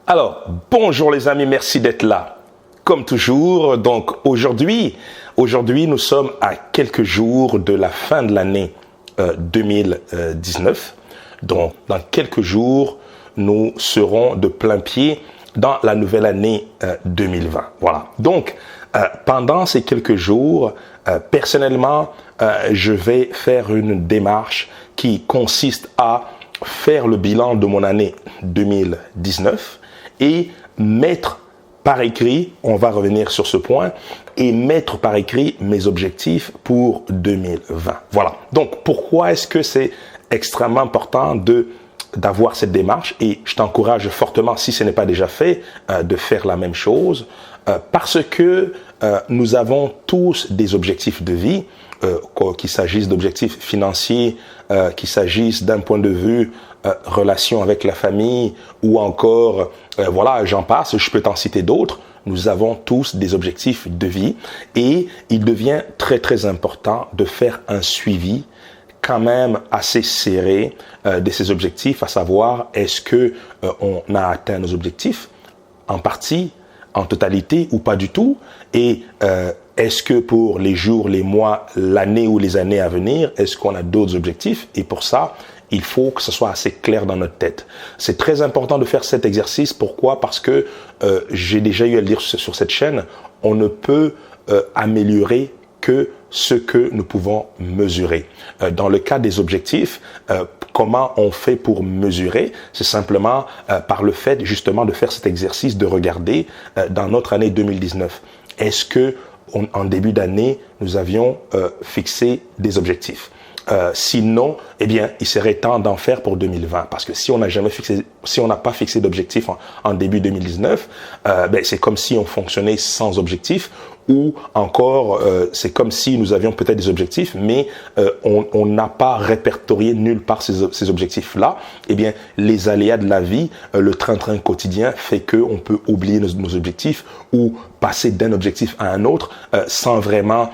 Alors, bonjour les amis, merci d'être là. Comme toujours, donc aujourd'hui, nous sommes à quelques jours de la fin de l'année 2019. Donc, dans quelques jours, nous serons de plein pied dans la nouvelle année 2020. Voilà. Donc, pendant ces quelques jours, personnellement, je vais faire une démarche qui consiste à faire le bilan de mon année 2019 et mettre par écrit, on va revenir sur ce point, et mettre par écrit mes objectifs pour 2020. Voilà. Donc, pourquoi est-ce que c'est extrêmement important d'avoir cette démarche, et je t'encourage fortement, si ce n'est pas déjà fait, de faire la même chose, parce que nous avons tous des objectifs de vie, qu'il s'agisse d'objectifs financiers, qu'il s'agisse d'un point de vue relation avec la famille, ou encore, voilà, j'en passe, je peux t'en citer d'autres. Nous avons tous des objectifs de vie, et il devient très très important de faire un suivi quand même assez serré de ces objectifs, à savoir est-ce que on a atteint nos objectifs en partie, en totalité ou pas du tout, et est-ce que pour les jours, les mois, l'année ou les années à venir, est-ce qu'on a d'autres objectifs? Et pour ça, il faut que ce soit assez clair dans notre tête. C'est très important de faire cet exercice. Pourquoi? Parce que j'ai déjà eu à le dire sur cette chaîne, on ne peut améliorer que ce que nous pouvons mesurer. Dans le cas des objectifs, comment on fait pour mesurer? C'est simplement par le fait justement de faire cet exercice, de regarder dans notre année 2019. Est-ce que en début d'année, nous avions fixé des objectifs? Sinon, eh bien, il serait temps d'en faire pour 2020, parce que si on n'a pas fixé d'objectif en début 2019, c'est comme si on fonctionnait sans objectif, ou encore c'est comme si nous avions peut-être des objectifs, mais on n'a pas répertorié nulle part ces objectifs-là. Eh bien, les aléas de la vie, le train-train quotidien fait que on peut oublier nos objectifs ou passer d'un objectif à un autre sans vraiment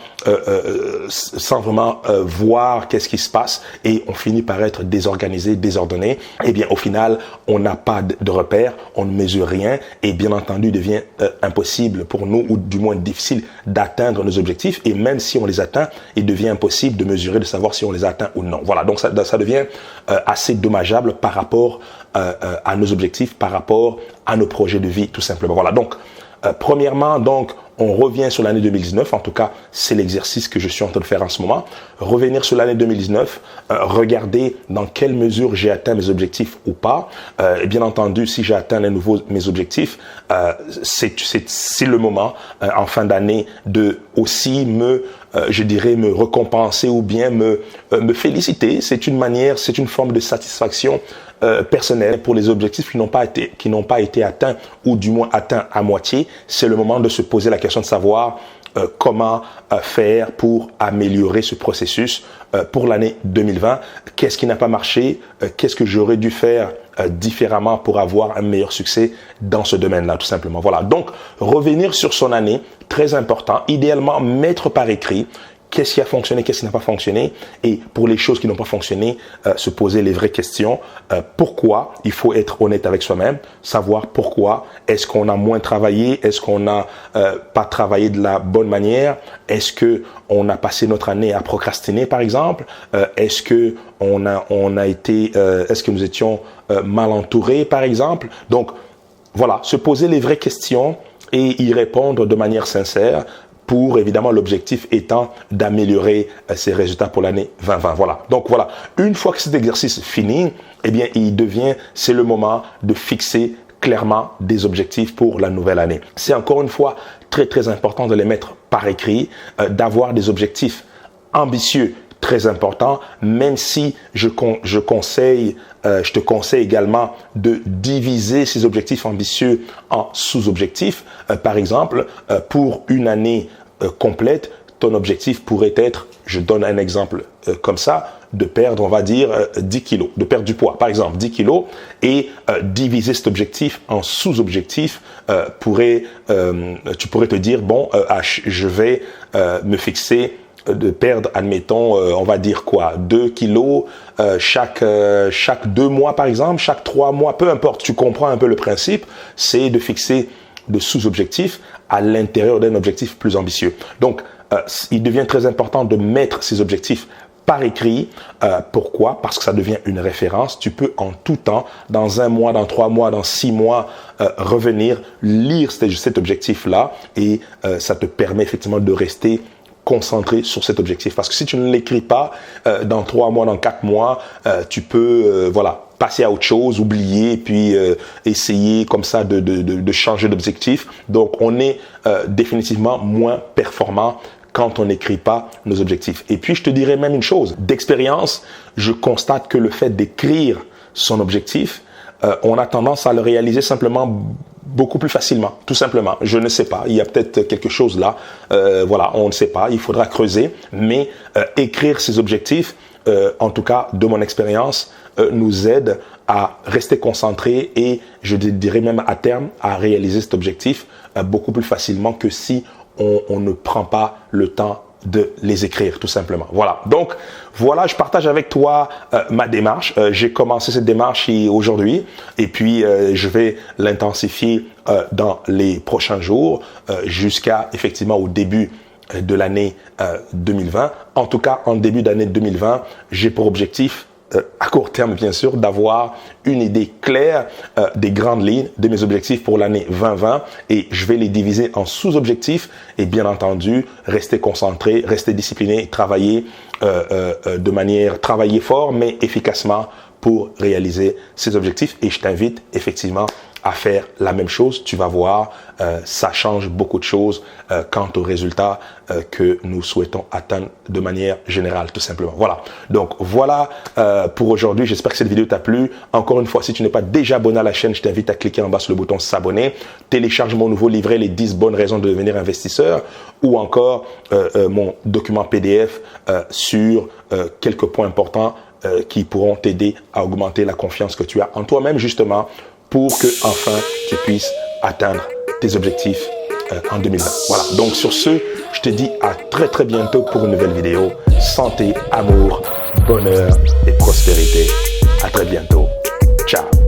voir qu'est-ce qui se passe, et on finit par être désorganisé, désordonné. Eh bien, au final, on n'a pas de repères, on ne mesure rien, et bien entendu, il devient impossible pour nous, ou du moins difficile, d'atteindre nos objectifs, et même si on les atteint, il devient impossible de mesurer, de savoir si on les atteint ou non. Voilà, donc ça devient assez dommageable par rapport à nos objectifs, par rapport à nos projets de vie, tout simplement. Voilà, donc premièrement, donc, on revient sur l'année 2019, en tout cas, c'est l'exercice que je suis en train de faire en ce moment. Revenir sur l'année 2019, regarder dans quelle mesure j'ai atteint mes objectifs ou pas. Et bien entendu, si j'ai atteint mes objectifs, c'est le moment, en fin d'année, de aussi me récompenser ou bien me féliciter. C'est une forme de satisfaction personnelle pour les objectifs qui n'ont pas été atteints, ou du moins atteints à moitié. C'est le moment de se poser la question de savoir comment faire pour améliorer ce processus pour l'année 2020. Qu'est-ce qui n'a pas marché? Qu'est-ce que j'aurais dû faire différemment pour avoir un meilleur succès dans ce domaine-là, tout simplement. Voilà. Donc, revenir sur son année, très important. Idéalement, mettre par écrit qu'est-ce qui a fonctionné, qu'est-ce qui n'a pas fonctionné, et pour les choses qui n'ont pas fonctionné, se poser les vraies questions. Pourquoi? Il faut être honnête avec soi-même, savoir pourquoi. Est-ce qu'on a moins travaillé? Est-ce qu'on n'a pas travaillé de la bonne manière? Est-ce que on a passé notre année à procrastiner, par exemple? Est-ce que est-ce que nous étions mal entourés, par exemple? Donc, voilà, se poser les vraies questions et y répondre de manière sincère, pour évidemment l'objectif étant d'améliorer ses résultats pour l'année 2020. Voilà. Donc voilà, une fois que cet exercice finit, eh bien c'est le moment de fixer clairement des objectifs pour la nouvelle année. C'est encore une fois très très important de les mettre par écrit, d'avoir des objectifs ambitieux, très important, même si je te conseille également de diviser ces objectifs ambitieux en sous-objectifs. Par exemple, pour une année complète, ton objectif pourrait être, je donne un exemple comme ça, de perdre, on va dire, 10 kilos, de perdre du poids, par exemple, 10 kilos, et diviser cet objectif en sous-objectifs, tu pourrais te dire, bon, je vais me fixer de perdre, admettons, on va dire quoi, 2 kilos chaque 2 mois par exemple, chaque 3 mois, peu importe, tu comprends un peu le principe, c'est de fixer de sous-objectifs à l'intérieur d'un objectif plus ambitieux. Donc, il devient très important de mettre ces objectifs par écrit. Pourquoi? Parce que ça devient une référence. Tu peux en tout temps, dans 1 mois, dans 3 mois, dans 6 mois, revenir, lire cet objectif-là et ça te permet effectivement de rester concentré sur cet objectif. Parce que si tu ne l'écris pas, dans 3 mois, dans 4 mois, tu peux voilà, passer à autre chose, oublier, puis essayer comme ça de changer d'objectif. Donc, on est définitivement moins performant quand on n'écrit pas nos objectifs. Et puis, je te dirais même une chose. D'expérience, je constate que le fait d'écrire son objectif, on a tendance à le réaliser simplement beaucoup plus facilement, tout simplement. Je ne sais pas, il y a peut-être quelque chose là. Voilà, on ne sait pas, il faudra creuser. Mais écrire ses objectifs, en tout cas de mon expérience, nous aide à rester concentré et je dirais même à terme à réaliser cet objectif beaucoup plus facilement que si on ne prend pas le temps de les écrire, tout simplement. Voilà. Donc, voilà, je partage avec toi ma démarche. J'ai commencé cette démarche aujourd'hui et puis je vais l'intensifier dans les prochains jours jusqu'à effectivement au début de l'année 2020. En tout cas, en début d'année 2020, j'ai pour objectif à court terme, bien sûr, d'avoir une idée claire des grandes lignes de mes objectifs pour l'année 2020 et je vais les diviser en sous-objectifs et bien entendu, rester concentré, rester discipliné, travailler travailler fort mais efficacement pour réaliser ces objectifs et je t'invite effectivement à faire la même chose. Tu vas voir, ça change beaucoup de choses quant aux résultats que nous souhaitons atteindre de manière générale, tout simplement. Voilà. Donc, voilà pour aujourd'hui. J'espère que cette vidéo t'a plu. Encore une fois, si tu n'es pas déjà abonné à la chaîne, je t'invite à cliquer en bas sur le bouton s'abonner. Télécharge mon nouveau livret, les 10 bonnes raisons de devenir investisseur ou encore mon document PDF sur quelques points importants qui pourront t'aider à augmenter la confiance que tu as en toi-même, justement, pour que enfin tu puisses atteindre tes objectifs en 2020. Voilà. Donc sur ce, je te dis à très très bientôt pour une nouvelle vidéo. Santé, amour, bonheur et prospérité. À très bientôt. Ciao.